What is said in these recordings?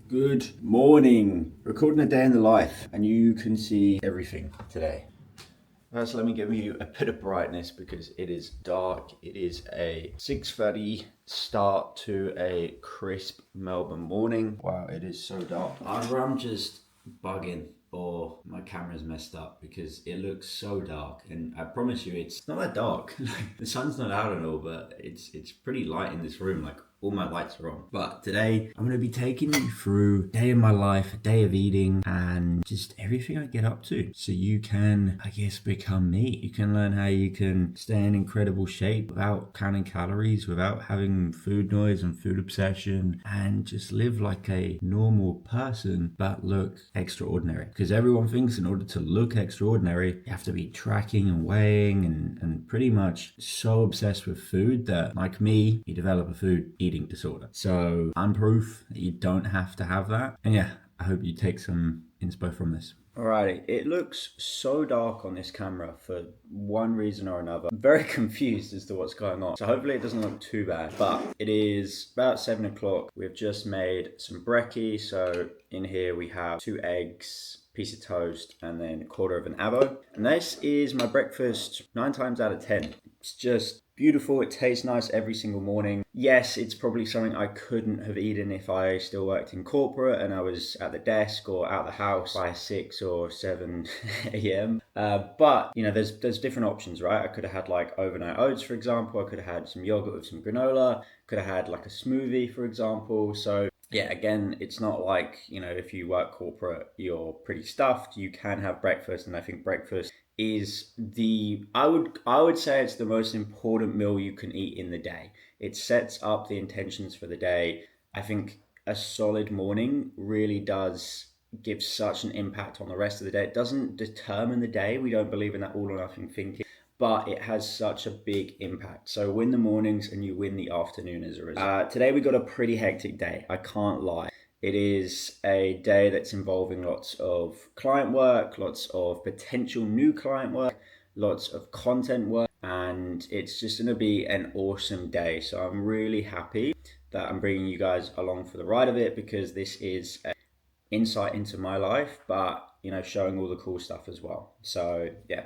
Good morning. Recording a day in the life, and you can see everything today. First, let me give you a bit of brightness because it is dark. It is a 6:30 start to a crisp Melbourne morning. Wow, it is so dark. Either I'm just bugging or my camera's messed up because it looks so dark, and I promise you it's not that dark. The sun's not out at all, but it's pretty light in this room. Like, all my lights are on. But today I'm going to be taking you through a day in my life, a day of eating, and just everything I get up to. So you can, I guess, become me. You can learn how you can stay in incredible shape without counting calories, without having food noise and food obsession, and just live like a normal person, but look extraordinary. Because everyone thinks in order to look extraordinary, you have to be tracking and weighing and pretty much so obsessed with food that, like me, you develop a food eating disorder. So I'm proof that you don't have to have that. And yeah, I hope you take some inspo from this. Alrighty, it looks so dark on this camera for one reason or another. I'm very confused as to what's going on. So hopefully it doesn't look too bad, but it is about 7 o'clock. We've just made some brekkie. So in here we have 2 eggs, piece of toast, and then a quarter of an avo. And this is my breakfast 9 times out of 10. It's just beautiful. It tastes nice every single morning. Yes, it's probably something I couldn't have eaten if I still worked in corporate and I was at the desk or out the house by 6 or 7 a.m. But, you know, there's different options, right? I could have had like overnight oats, for example. I could have had some yogurt with some granola. Could have had like a smoothie, for example. So yeah, again, it's not like, you know, if you work corporate, you're pretty stuffed. You can have breakfast, and I think breakfast is I would say it's the most important meal you can eat in the day. It sets up the intentions for the day. I think a solid morning really does give such an impact on the rest of the day. It doesn't determine the day. We don't believe in that all or nothing thinking, but it has such a big impact. So win the mornings and you win the afternoon as a result. Today we got a pretty hectic day, I can't lie. It is a day that's involving lots of client work, lots of potential new client work, lots of content work, and it's just going to be an awesome day. So I'm really happy that I'm bringing you guys along for the ride of it, because this is an insight into my life, but, you know, showing all the cool stuff as well. So yeah.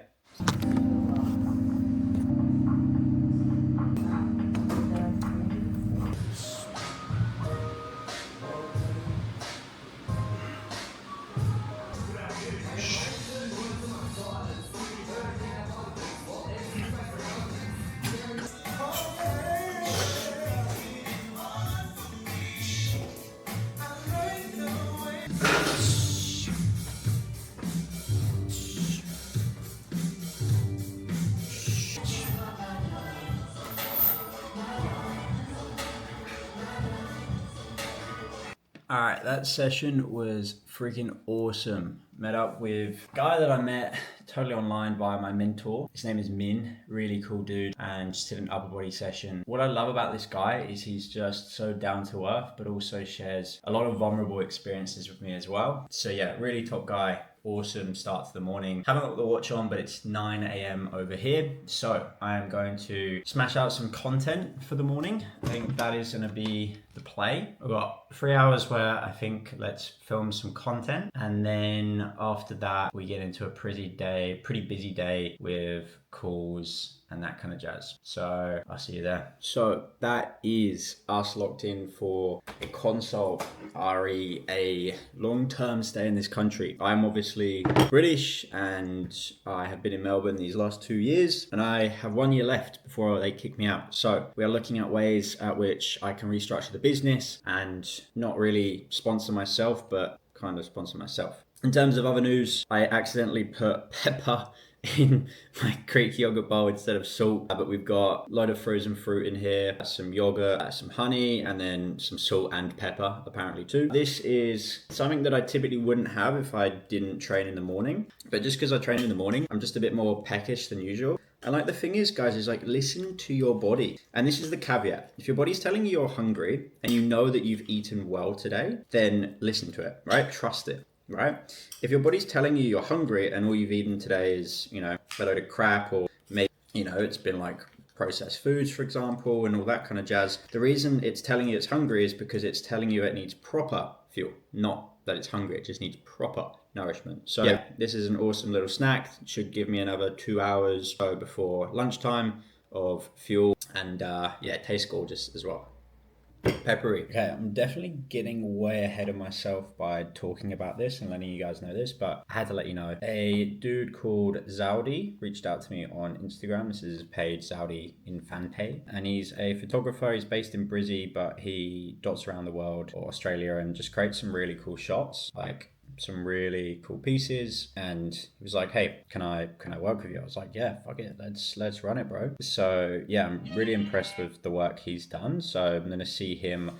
All right, that session was freaking awesome. Met up with a guy that I met totally online via my mentor. His name is Min, really cool dude, and just did an upper body session. What I love about this guy is he's just so down to earth, but also shares a lot of vulnerable experiences with me as well. So yeah, really top guy. Awesome start to the morning. Haven't got the watch on, but it's 9 a.m. over here. So I am going to smash out some content for the morning. I think that is going to be the play. I've got 3 hours where I think let's film some content. And then after that, we get into a pretty busy day with calls and that kind of jazz. So I'll see you there. So that is us locked in for a consult, RE, a long-term stay in this country. I'm obviously British and I have been in Melbourne these last 2 years, and I have 1 year left before they kick me out. So we are looking at ways at which I can restructure the business and not really sponsor myself, but kind of sponsor myself. In terms of other news, I accidentally put pepper in my Greek yogurt bowl instead of salt, but we've got a load of frozen fruit in here, some yogurt, some honey, and then some salt and pepper apparently too. This is something that I typically wouldn't have if I didn't train in the morning, but just because I train in the morning, I'm just a bit more peckish than usual. And like the thing is, guys, is like, listen to your body. And this is the caveat. If your body's telling you you're hungry and you know that you've eaten well today, then listen to it, right? Trust it. Right? If your body's telling you you're hungry and all you've eaten today is, you know, a load of crap, or maybe, you know, it's been like processed foods, for example, and all that kind of jazz. The reason it's telling you it's hungry is because it's telling you it needs proper fuel, not that it's hungry. It just needs proper nourishment. So yeah, this is an awesome little snack. It should give me another 2 hours so before lunchtime of fuel, and yeah, it tastes gorgeous as well. Peppery. Okay, I'm definitely getting way ahead of myself by talking about this and letting you guys know this, but I had to let you know. A dude called Zaudi reached out to me on Instagram. This is his page, Zaudi Infante, and he's a photographer. He's based in Brizzy, but he dots around the world or Australia and just creates some really cool shots, like some really cool pieces. And he was like, hey, can I work with you? I was like, yeah, fuck it, let's run it, bro. So yeah, I'm really impressed with the work he's done. So I'm gonna see him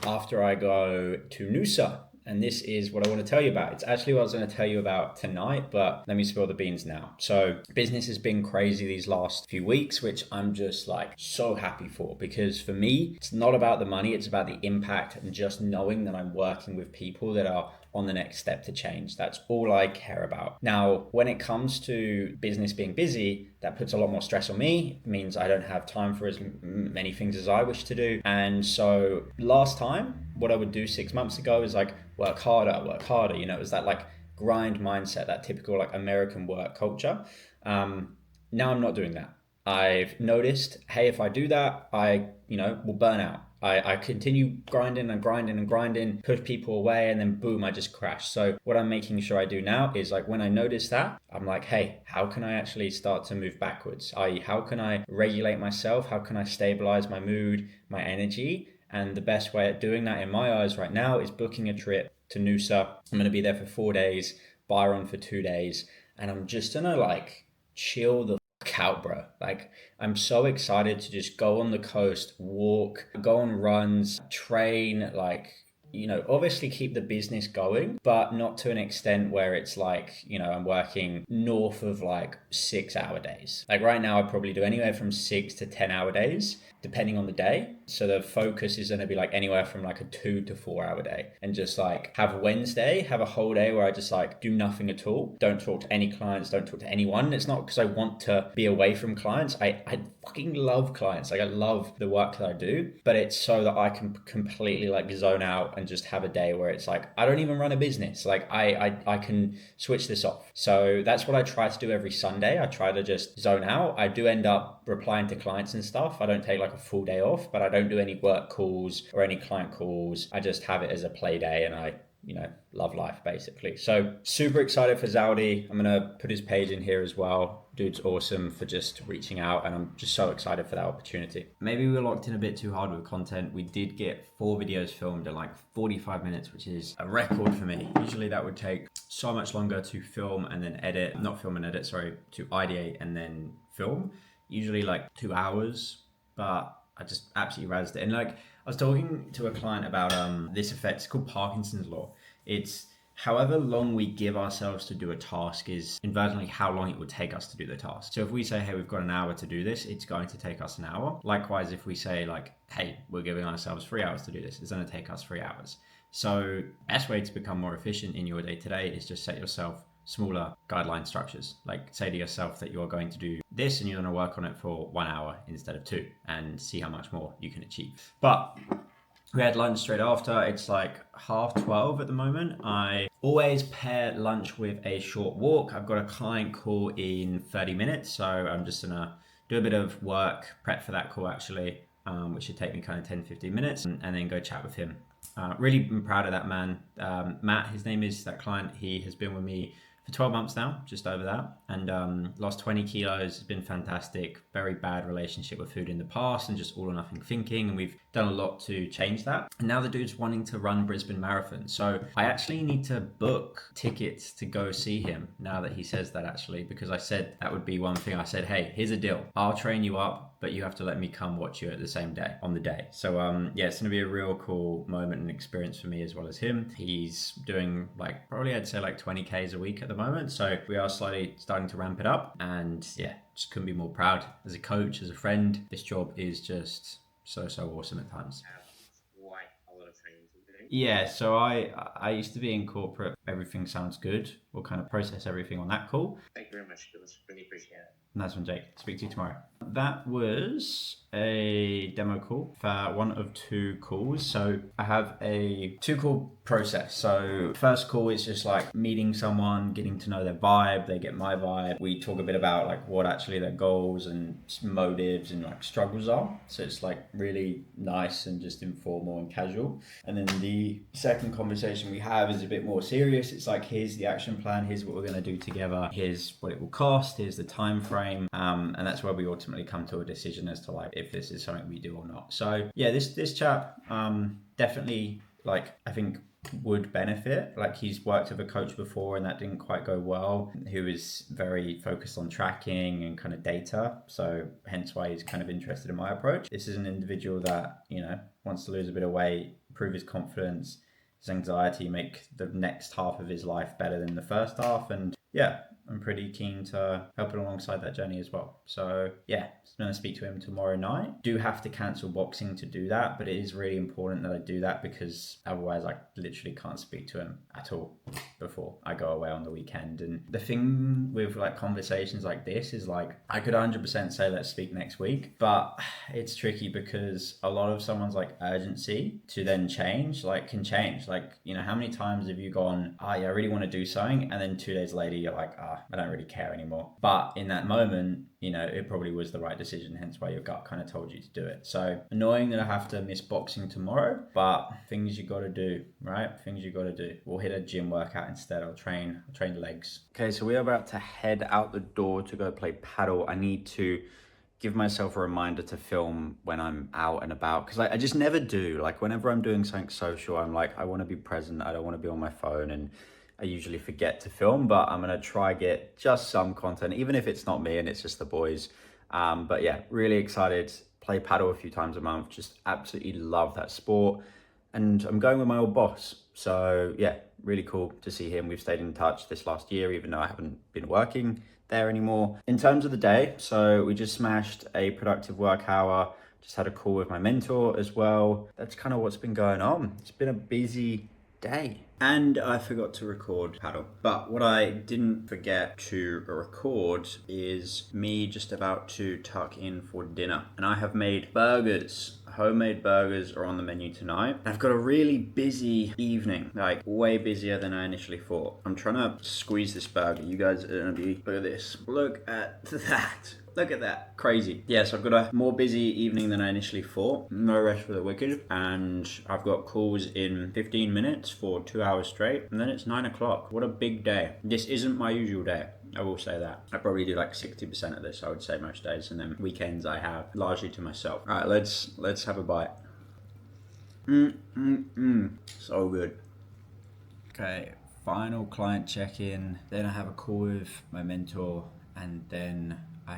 after I go to Noosa, and this is what I want to tell you about. It's actually what I was going to tell you about tonight, but let me spill the beans now. So business has been crazy these last few weeks, which I'm just like so happy for, because for me, it's not about the money, it's about the impact and just knowing that I'm working with people that are on the next step to change. That's all I care about. Now, when it comes to business being busy, that puts a lot more stress on me. It means I don't have time for as many things as I wish to do. And so last time, what I would do 6 months ago is like work harder. You know, it was that like grind mindset, that typical like American work culture. Now I'm not doing that. I've noticed, hey, if I do that, I will burn out. I continue grinding, push people away, and then boom, I just crash. So what I'm making sure I do now is like when I notice that, I'm like, hey, how can I actually start to move backwards? I.e., how can I regulate myself? How can I stabilize my mood, my energy? And the best way at doing that in my eyes right now is booking a trip to Noosa. I'm going to be there for 4 days, Byron for 2 days, and I'm just going to like chill the out, bro. Like, I'm so excited to just go on the coast, walk, go on runs, train, like, obviously keep the business going, but not to an extent where it's like, I'm working north of like 6 hour days. Like right now, I probably do anywhere from 6 to 10 hour days, depending on the day. So the focus is going to be like anywhere from like a 2 to 4 hour day, and just like have a whole day where I just like do nothing at all. Don't talk to any clients, don't talk to anyone. It's not because I want to be away from clients. I fucking love clients. Like I love the work that I do, but it's so that I can completely like zone out and just have a day where it's like, I don't even run a business. Like I can switch this off. So that's what I try to do every Sunday. I try to just zone out. I do end up replying to clients and stuff. I don't take like a full day off, but I don't do any work calls or any client calls. I just have it as a play day, and I love life basically. So super excited for Zaudi. I'm gonna put his page in here as well. Dude's awesome for just reaching out, and I'm just so excited for that opportunity. Maybe we were locked in a bit too hard with content. We did get 4 videos filmed in like 45 minutes, which is a record for me. Usually that would take so much longer to film and then edit, not film and edit, sorry, to ideate and then film. Usually like 2 hours, but I just absolutely razzed it. And like, I was talking to a client about this effect. It's called Parkinson's law. It's however long we give ourselves to do a task is inversely how long it would take us to do the task. So if we say, hey, we've got an hour to do this, it's going to take us an hour. Likewise, if we say like, hey, we're giving ourselves 3 hours to do this, it's going to take us 3 hours. So best way to become more efficient in your day-to-day is just set yourself smaller guideline structures. Like say to yourself that you're going to do this and you're going to work on it for 1 hour instead of 2, and see how much more you can achieve. But we had lunch straight after. It's like 12:30 at the moment. I always pair lunch with a short walk. I've got a client call in 30 minutes, so I'm just gonna do a bit of work prep for that call actually, which should take me kind of 10-15 minutes, and then go chat with him. Really been proud of that man. Matt, his name is, that client. He has been with me for 12 months now, just over that, and lost 20 kilos. It's been fantastic. Very bad relationship with food in the past and just all or nothing thinking, and we've done a lot to change that. And now the dude's wanting to run Brisbane Marathon, so I actually need to book tickets to go see him now that he says that, actually, because I said that would be one thing. I said, hey, here's a deal. I'll train you up, but you have to let me come watch you at the same day, on the day. So yeah, it's gonna be a real cool moment and experience for me as well as him. He's doing like, probably I'd say like 20 Ks a week at the moment. So we are slowly starting to ramp it up, and yeah, just couldn't be more proud. As a coach, as a friend, this job is just so awesome at times. Quite a lot of training to do. Yeah, so I used to be in corporate everything sounds good, we'll kind of process everything on that call. Thank you very much, Lewis. Really appreciate it. Nice one, Jake. Speak to you tomorrow. That was a demo call for one of 2 calls. So I have a 2-call process. So first call is just like meeting someone, getting to know their vibe. They get my vibe. We talk a bit about like what actually their goals and motives and like struggles are. So it's like really nice and just informal and casual. And then the second conversation we have is a bit more serious. It's like, here's the action plan. Here's what we're going to do together. Here's what it will cost. Here's the time frame. And that's where we ultimately come to a decision as to like if this is something we do or not. So yeah, this chap definitely, like, I think would benefit. Like, he's worked with a coach before and that didn't quite go well, who is very focused on tracking and kind of data, so hence why he's kind of interested in my approach. This is an individual that, you know, wants to lose a bit of weight, improve his confidence, his anxiety, make the next half of his life better than the first half. And yeah, I'm pretty keen to help it alongside that journey as well. So yeah, I'm going to speak to him tomorrow night. Do have to cancel boxing to do that, but it is really important that I do that because otherwise I literally can't speak to him at all before I go away on the weekend. And the thing with like conversations like this is like, I could 100% say let's speak next week, but it's tricky because a lot of someone's like urgency to then change, like can change. Like, you know, how many times have you gone, oh yeah, I really want to do something, and then 2 days later you're like, I don't really care anymore. But in that moment, you know, it probably was the right decision, hence why your gut kind of told you to do it. So annoying that I have to miss boxing tomorrow, but things you got to do, right? Things you got to do. We'll hit a gym workout instead. I'll train legs. Okay, so we're about to head out the door to go play paddle. I need to give myself a reminder to film when I'm out and about, because I just never do. Like, whenever I'm doing something social, I'm like, I want to be present. I don't want to be on my phone, and I usually forget to film, but I'm going to try get just some content, even if it's not me and it's just the boys. But yeah, really excited. Play paddle a few times a month. Just absolutely love that sport. And I'm going with my old boss. So yeah, really cool to see him. We've stayed in touch this last year, even though I haven't been working there anymore. In terms of the day, so we just smashed a productive work hour. Just had a call with my mentor as well. That's kind of what's been going on. It's been a busy day. And I forgot to record paddle. But what I didn't forget to record is me just about to tuck in for dinner. And I have made burgers. Homemade burgers are on the menu tonight. I've got a really busy evening, like way busier than I initially thought. I'm trying to squeeze this burger. You guys are gonna be, look at this. Look at that. Look at that. Crazy. Yeah, so I've got a more busy evening than I initially thought. No rest for the wicked. And I've got calls in 15 minutes for 2 hours straight. And then it's 9 o'clock. What a big day. This isn't my usual day. I will say that. I probably do like 60% of this, I would say, most days. And then weekends I have largely to myself. All right, let's have a bite. So good. Okay, final client check-in. Then I have a call with my mentor, and then what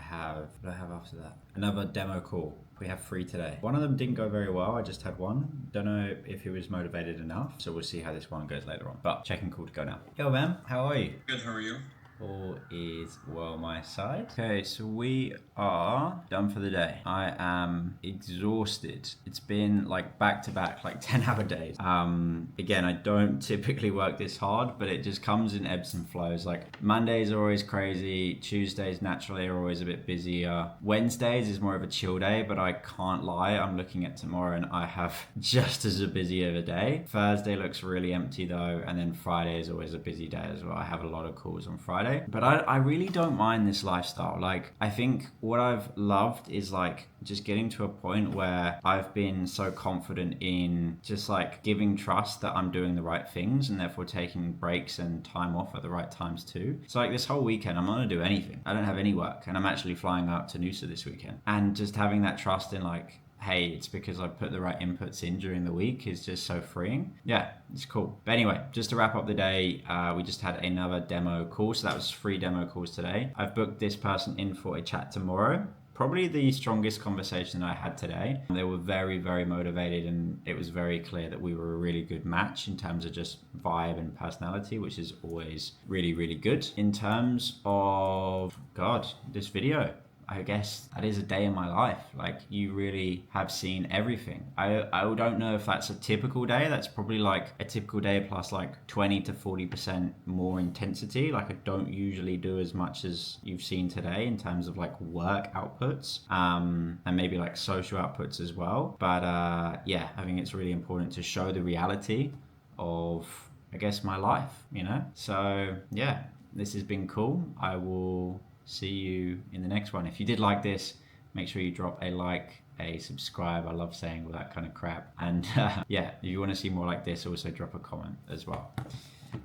do I have after that? Another demo call. We have 3 today. One of them didn't go very well. I just had one. Don't know if he was motivated enough. So we'll see how this one goes later on. But check-in call to go now. Yo, man. How are you? Good, how are you? All is well my side. Okay, so we are done for the day. I am exhausted. It's been like back to back, like 10-hour days. Again, I don't typically work this hard, but it just comes in ebbs and flows. Like Mondays are always crazy. Tuesdays naturally are always a bit busier. Wednesdays is more of a chill day, but I can't lie. I'm looking at tomorrow and I have just as a busy of a day. Thursday looks really empty though. And then Friday is always a busy day as well. I have a lot of calls on Friday. But I really don't mind this lifestyle. Like, I think what I've loved is like just getting to a point where I've been so confident in just like giving trust that I'm doing the right things, and therefore taking breaks and time off at the right times too. So like this whole weekend, I'm not gonna do anything. I don't have any work, and I'm actually flying out to Noosa this weekend. And just having that trust in like, hey, it's because I put the right inputs in during the week is just so freeing. Yeah, it's cool. But anyway, just to wrap up the day, we just had another demo call. So that was 3 demo calls today. I've booked this person in for a chat tomorrow. Probably the strongest conversation I had today. They were very, very motivated, and it was very clear that we were a really good match in terms of just vibe and personality, which is always really, really good. In terms of, God, this video, I guess that is a day in my life. Like, you really have seen everything. I don't know if that's a typical day. That's probably like a typical day plus like 20 to 40% more intensity. Like, I don't usually do as much as you've seen today in terms of like work outputs, and maybe like social outputs as well. But yeah, I think it's really important to show the reality of, I guess, my life, you know? So yeah, this has been cool. I will see you in the next one. If you did like this, make sure you drop a like, a subscribe. I love saying all that kind of crap. And yeah, if you want to see more like this, also drop a comment as well.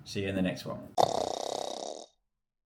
See you in the next one.